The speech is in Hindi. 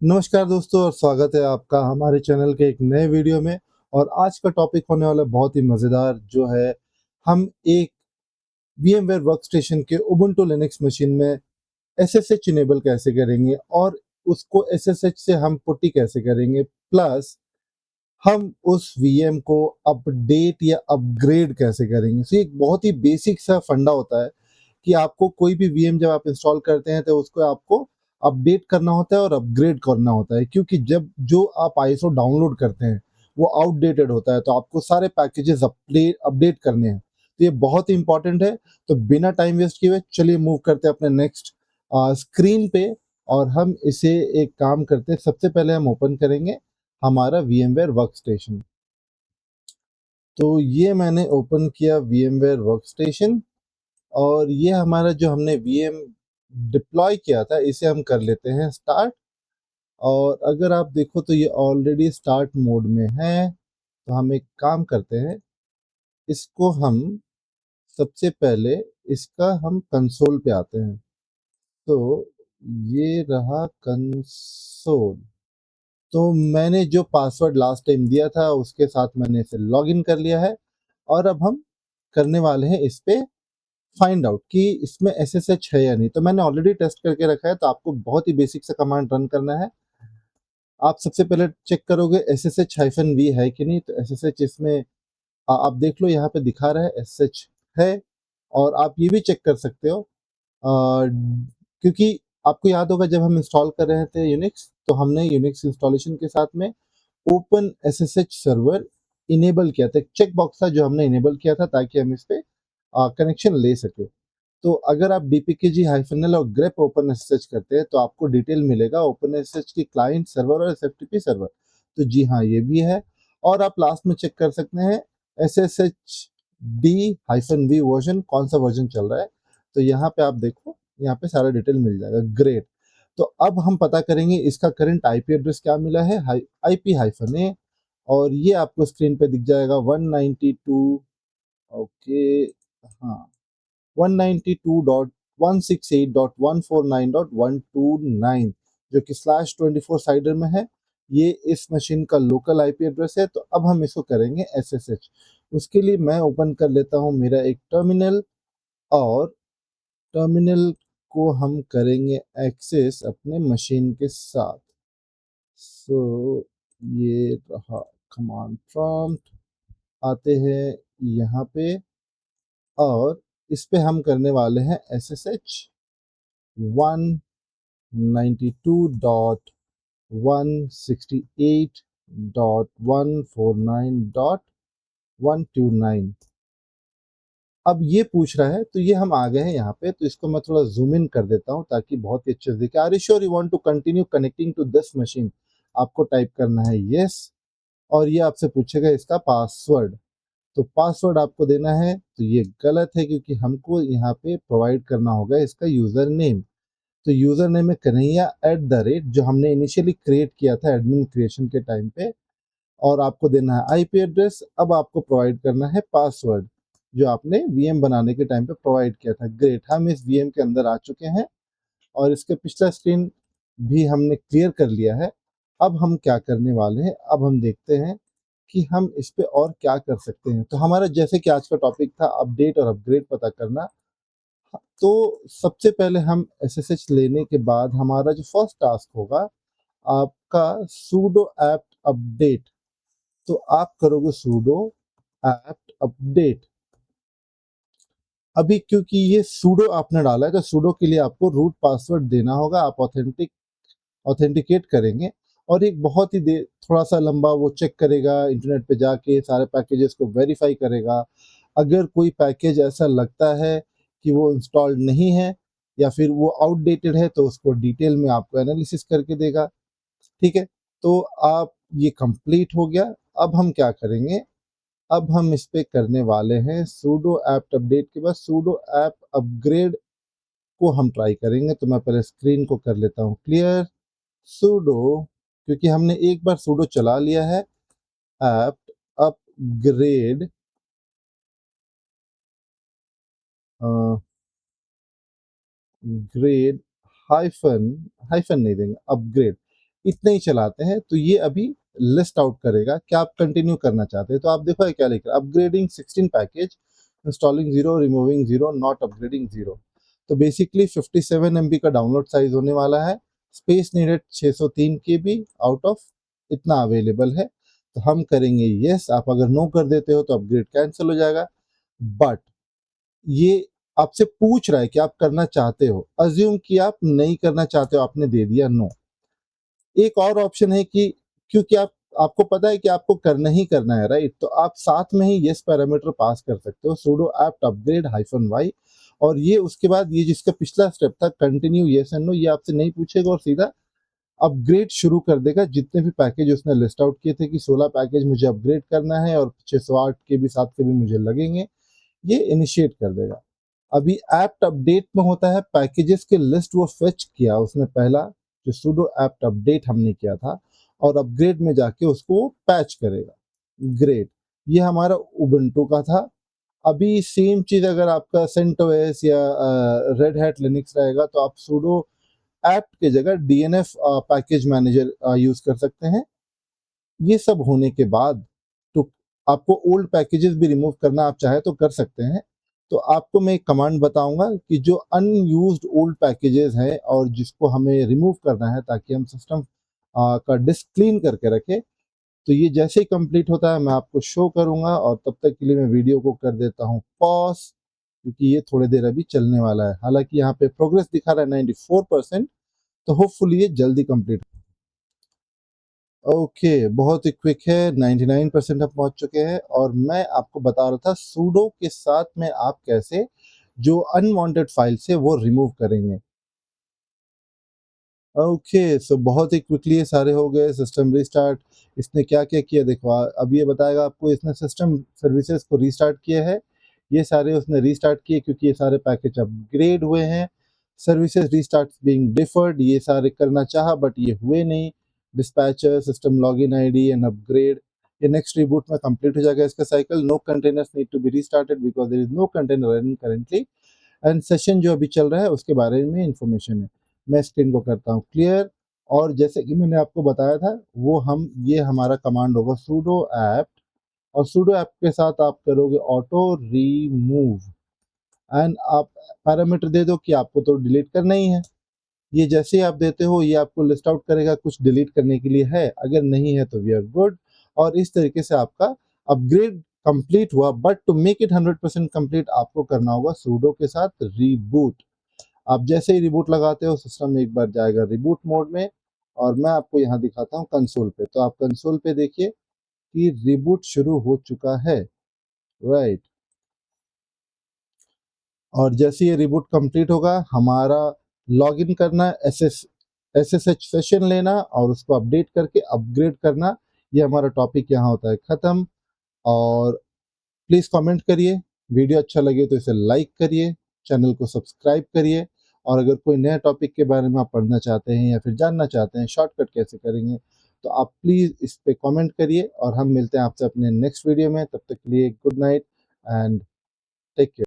नमस्कार दोस्तों और स्वागत है आपका हमारे चैनल के एक नए वीडियो में। और आज का टॉपिक होने वाला है बहुत ही मज़ेदार, जो है हम एक VMware वर्कस्टेशन के उबुंटू लिनक्स मशीन में SSH इनेबल कैसे करेंगे और उसको SSH से हम पुट्टी कैसे करेंगे, प्लस हम उस VM को अपडेट या अपग्रेड कैसे करेंगे। तो ये एक बहुत ही बेसिक सा फंडा होता है कि आपको कोई भी VM जब आप इंस्टॉल करते हैं तो उसको आपको अपडेट करना होता है और अपग्रेड करना होता है, क्योंकि जब जो आप ISO डाउनलोड करते हैं वो आउटडेटेड होता है, तो आपको सारे पैकेजेस अपडेट करने हैं। तो ये बहुत ही इंपॉर्टेंट है। तो बिना टाइम वेस्ट किए हुए चलिए मूव करते हैं अपने नेक्स्ट स्क्रीन पे, और हम इसे एक काम करते हैं। सबसे पहले हम ओपन करेंगे हमारा VMware वर्कस्टेशन। तो ये मैंने ओपन किया VMware वर्कस्टेशन, और ये हमारा जो हमने VM डिप्लॉय किया था इसे हम कर लेते हैं स्टार्ट। और अगर आप देखो तो ये ऑलरेडी स्टार्ट मोड में है। तो हम एक काम करते हैं, इसको हम सबसे पहले इसका हम कंसोल पे आते हैं। तो ये रहा कंसोल। तो मैंने जो पासवर्ड लास्ट टाइम दिया था उसके साथ मैंने इसे लॉगिन कर लिया है। और अब हम करने वाले हैं इस पे फाइंड आउट कि इसमें SSH है या नहीं। तो मैंने ऑलरेडी टेस्ट करके रखा है, तो आपको बहुत ही बेसिक सा कमांड रन करना है। आप सबसे पहले चेक करोगे SSH-V है कि नहीं। तो SSH इसमें आप देख लो, यहाँ पे दिखा रहा है SSH है। और आप ये भी चेक कर सकते हो, क्योंकि आपको याद होगा जब हम इंस्टॉल कर रहे थे यूनिक्स, तो हमने यूनिक्स इंस्टॉलेशन के साथ में ओपन SSH सर्वर इनेबल किया था। एक चेक बॉक्स था जो हमने इनेबल किया था ताकि हम इस पे कनेक्शन ले सके। तो अगर आप dpkg-l और grep OpenSSH करते हैं तो आपको डिटेल मिलेगा OpenSSH की क्लाइंट सर्वर और SFTP सर्वर। तो जी हाँ, ये भी है। और आप लास्ट में चेक कर सकते हैं SSHD-V वर्जन, कौन सा वर्जन चल रहा है। तो यहाँ पे आप देखो, यहाँ पे सारा डिटेल मिल जाएगा। ग्रेट। तो अब हम पता करेंगे इसका करंट IP एड्रेस क्या मिला है, IP-A। और ये आपको स्क्रीन पे दिख जाएगा 192। ओके, हाँ, 192.168.149.129, जो कि /24 साइडर में है। ये इस मशीन का लोकल IP एड्रेस है। तो अब हम इसको करेंगे SSH। उसके लिए मैं ओपन कर लेता हूँ मेरा एक टर्मिनल, और टर्मिनल को हम करेंगे एक्सेस अपने मशीन के साथ। सो ये रहा कमांड प्रॉम्प्ट। आते हैं यहाँ पे, और इस पे हम करने वाले हैं SSH 192.168.149.129। अब ये पूछ रहा है, तो ये हम आ गए हैं यहाँ पे। तो इसको मैं थोड़ा जूम इन कर देता हूँ ताकि बहुत ही अच्छे से दिखे। Are you sure you want to continue connecting to this machine? आपको टाइप करना है यस, और ये आपसे पूछेगा इसका पासवर्ड। तो पासवर्ड आपको देना है। तो ये गलत है, क्योंकि हमको यहाँ पे प्रोवाइड करना होगा इसका यूजर नेम। तो यूजर नेम है कन्हैया @ जो हमने इनिशियली क्रिएट किया था एडमिन क्रिएशन के टाइम पे। और आपको देना है आईपी एड्रेस। अब आपको प्रोवाइड करना है पासवर्ड, जो आपने वीएम बनाने के टाइम पे प्रोवाइड किया था। ग्रेट, हम इस वीएम के अंदर आ चुके हैं, और इसके पिछला स्क्रीन भी हमने क्लियर कर लिया है। अब हम क्या करने वाले हैं, अब हम देखते हैं कि हम इस पे और क्या कर सकते हैं। तो हमारा जैसे कि आज का टॉपिक था अपडेट और अपग्रेड पता करना। तो सबसे पहले हम SSH लेने के बाद हमारा जो फर्स्ट टास्क होगा आपका sudo apt अपडेट। तो आप करोगे sudo apt अपडेट। अभी क्योंकि ये sudo आपने डाला है, तो sudo के लिए आपको रूट पासवर्ड देना होगा। आप ऑथेंटिकेट करेंगे, और एक बहुत ही देर थोड़ा सा लंबा वो चेक करेगा, इंटरनेट पे जाके सारे पैकेजेस को वेरीफाई करेगा। अगर कोई पैकेज ऐसा लगता है कि वो इंस्टॉल्ड नहीं है या फिर वो आउटडेटेड है, तो उसको डिटेल में आपको एनालिसिस करके देगा। ठीक है, तो आप ये कंप्लीट हो गया। अब हम क्या करेंगे, अब हम इस पे करने वाले हैं sudo apt अपडेट के बाद sudo apt अपग्रेड को हम ट्राई करेंगे। तो मैं पहले स्क्रीन को कर लेता हूँ क्लियर। sudo, क्योंकि हमने एक बार sudo चला लिया है, apt upgrade, grade hyphen, hyphen नहीं देंगे, अपग्रेड। इतने ही चलाते हैं, तो ये अभी लिस्ट आउट करेगा कि आप कंटिन्यू करना चाहते हैं। तो आप देखो क्या लिख रहा है, upgrading 16 package, installing 0, removing 0, not upgrading 0। तो बेसिकली 57 MB का डाउनलोड साइज होने वाला है, space needed 603 KB out of इतना अवेलेबल है। तो हम करेंगे यस। आप अगर नो कर देते हो तो अपग्रेड कैंसिल हो जाएगा। बट ये आपसे पूछ रहा है कि आप करना चाहते हो, अज्यूम कि आप नहीं करना चाहते हो, आपने दे दिया नो। एक और ऑप्शन है कि क्योंकि आपको पता है कि आपको करना ही करना है, राइट, तो आप साथ में ही यस पैरामीटर पास कर सकते हो, sudo apt upgrade -y। और ये उसके बाद ये जिसका पिछला स्टेप था कंटिन्यू यस एंड नो, ये आपसे नहीं पूछेगा और सीधा अपग्रेड शुरू कर देगा। जितने भी पैकेज उसने लिस्ट आउट किए थे कि 16 पैकेज मुझे अपग्रेड करना है और 608 के भी 7 के भी मुझे लगेंगे, ये इनिशिएट कर देगा। अभी ऐप्ट अपडेट में होता है पैकेजेस के लिस्ट वो फेच किया उसने पहला, जो sudo apt अपडेट हमने किया था, और अपग्रेड में जाके उसको वो पैच करेगा। ग्रेट, ये हमारा उबुंटू का था। अभी सेम चीज अगर आपका CentOS या रेड हैट लिनक्स रहेगा तो आप sudo apt की जगह DNF पैकेज मैनेजर यूज कर सकते हैं। ये सब होने के बाद तो आपको ओल्ड पैकेजेस भी रिमूव करना आप चाहे तो कर सकते हैं। तो आपको मैं एक कमांड बताऊंगा कि जो अनयूज्ड ओल्ड पैकेजेस हैं और जिसको हमें रिमूव करना है ताकि हम सिस्टम का डिस्क क्लीन करके रखें, तो ये जैसे ही कंप्लीट होता है मैं आपको शो करूंगा। और तब तक के लिए मैं वीडियो को कर देता हूँ पॉज, क्योंकि ये थोड़ी देर अभी चलने वाला है। हालांकि यहाँ पे प्रोग्रेस दिखा रहा है 94%, तो होपफुली ये जल्दी कंप्लीट। ओके, बहुत ही क्विक है, 99% अब पहुंच चुके हैं। और मैं आपको बता रहा था सूडो के साथ में आप कैसे जो अनवांटेड फाइल्स है वो रिमूव करेंगे। ओके, सो बहुत ही क्विकली ये सारे हो गए। सिस्टम रीस्टार्ट, इसने क्या क्या किया देखो, अब ये बताएगा आपको। इसने सिस्टम सर्विसेज को रीस्टार्ट किया है, ये सारे उसने रीस्टार्ट किए क्योंकि ये सारे पैकेज अपग्रेड हुए हैं। सर्विसेज रीस्टार्ट बीइंग डिफर्ड, ये सारे करना चाहा बट ये हुए नहीं। Dispatcher, system login ID and upgrade, ये नेक्स्ट रिबूट में कंप्लीट हो जाएगा इसका cycle. No containers need to be restarted because there is no container running currently. And session जो अभी चल रहा है उसके बारे में इंफॉर्मेशन है। मैं स्क्रीन को करता हूँ क्लियर। और जैसे कि मैंने आपको बताया था, वो हम ये हमारा कमांड होगा sudo apt, और sudo apt के साथ आप करोगे ऑटो रिमूव। एंड आप पैरामीटर दे दो कि आपको तो डिलीट करना ही है। ये जैसे ही आप देते हो ये आपको लिस्ट आउट करेगा कुछ डिलीट करने के लिए है, अगर नहीं है तो वी आर गुड। और इस तरीके से आपका अपग्रेड कंप्लीट हुआ। But to make it 100% complete आपको करना होगा sudo के साथ रीबूट। आप जैसे ही रिबूट लगाते हो सिस्टम एक बार जाएगा रिबूट मोड में। और मैं आपको यहाँ दिखाता हूँ कंसोल पे, तो आप कंसोल पे देखिए कि रिबूट शुरू हो चुका है, राइट। और जैसे ये रिबूट कंप्लीट होगा हमारा लॉगिन करना, SSH सेशन लेना और उसको अपडेट करके अपग्रेड करना, ये हमारा टॉपिक यहाँ होता है ख़त्म। और प्लीज़ कमेंट करिए, वीडियो अच्छा लगे तो इसे लाइक करिए, चैनल को सब्सक्राइब करिए। और अगर कोई नया टॉपिक के बारे में आप पढ़ना चाहते हैं या फिर जानना चाहते हैं शॉर्टकट कैसे करेंगे, तो आप प्लीज़ इस पे कमेंट करिए। और हम मिलते हैं आपसे अपने नेक्स्ट वीडियो में, तब तक के लिए good night and take care.